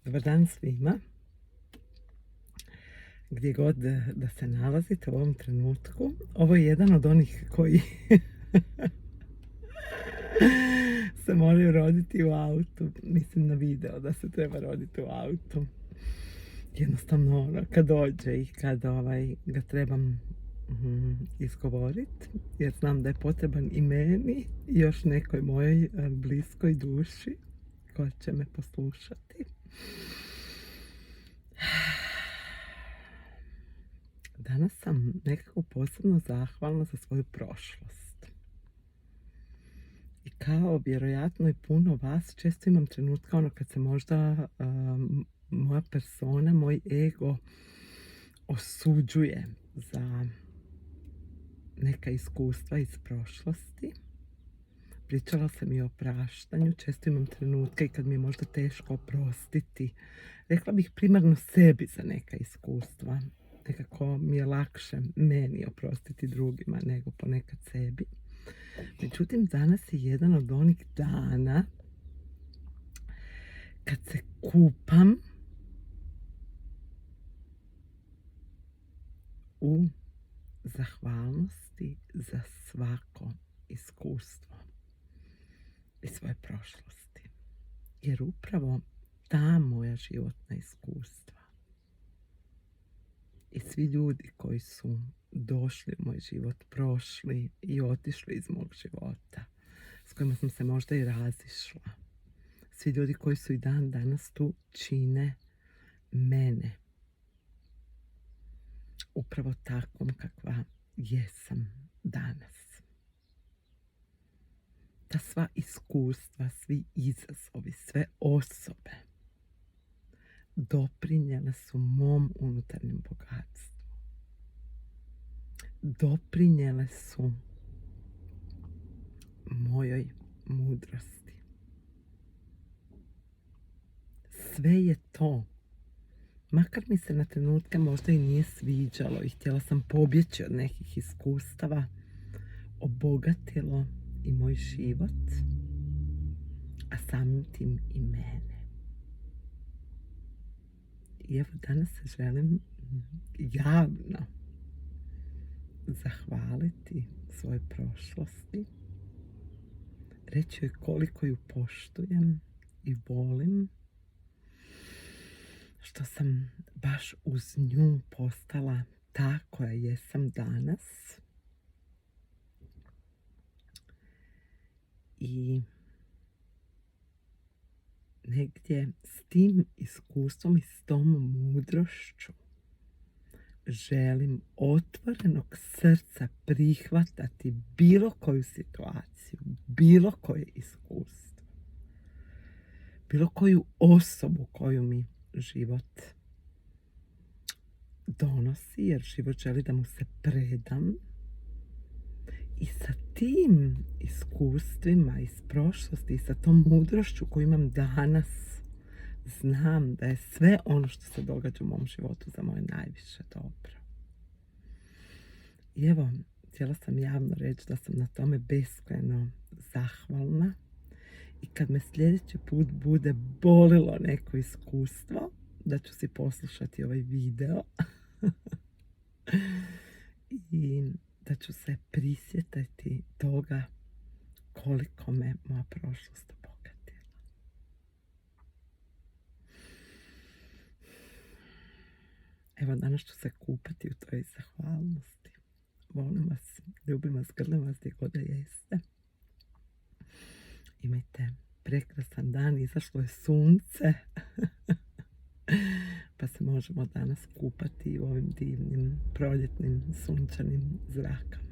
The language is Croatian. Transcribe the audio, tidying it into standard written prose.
Dobar dan svima. Gdje god da se nalazite u ovom trenutku, ovo je jedan od onih koji se moraju roditi u autu. Mislim na video da se treba roditi u autu. Jednostavno kad dođe i kad ga trebam izgovoriti, jer znam da je potreban i meni i još nekoj mojoj bliskoj duši koja će me poslušati. Danas sam nekako posebno zahvalna za svoju prošlost. I kao vjerojatno i puno vas, često imam trenutka kad se možda moja persona, moj ego osuđuje za neka iskustva iz prošlosti. Pričala sam i o praštanju, često imam trenutke i kad mi je možda teško oprostiti. Rekla bih primarno sebi za neka iskustva. Nekako mi je lakše meni oprostiti drugima nego ponekad sebi. Međutim, danas je jedan od onih dana kad se kupam u zahvalnosti za svako iskustvo iz svoje prošlosti. Jer upravo ta moja životna iskustva i svi ljudi koji su došli u moj život, prošli i otišli iz mog života, s kojima sam se možda i razišla, svi ljudi koji su i dan danas tu, čine mene upravo takvom kakva jesam danas. Ta sva iskustva, svi izazovi, sve osobe doprinijele su mom unutarnjem bogatstvu. Doprinijele su mojoj mudrosti. Sve je to, makar mi se na trenutke možda i nije sviđalo i htjela sam pobjeći od nekih iskustava, obogatilo i moj život, a samim tim i mene. I evo danas se želim javno zahvaliti svojoj prošlosti, reći joj koliko ju poštujem i volim, što sam baš uz nju postala ta koja jesam danas. I negdje s tim iskustvom i s tom mudrošću želim otvorenog srca prihvatati bilo koju situaciju, bilo koje iskustvo, bilo koju osobu koju mi život donosi, jer život želi da mu se predam. I sa tim iskustvima iz prošlosti i sa tom mudrošću koju imam danas, znam da je sve ono što se događa u mom životu za moje najviše dobro. I evo, htjela sam javno reći da sam na tome beskrajno zahvalna. I kad me sljedeći put bude bolilo neko iskustvo, da ću si poslušati ovaj video i da ću se prisjetiti toga koliko me moja prošlost obogatila. Evo, danas ću se kupati u toj zahvalnosti. Volim vas, ljubim vas, grlim vas gdje god da jeste. Imajte prekrasan dan, izašlo je sunce, pa se možemo danas kupati u ovim divnim proljetnim sunčanim zrakama.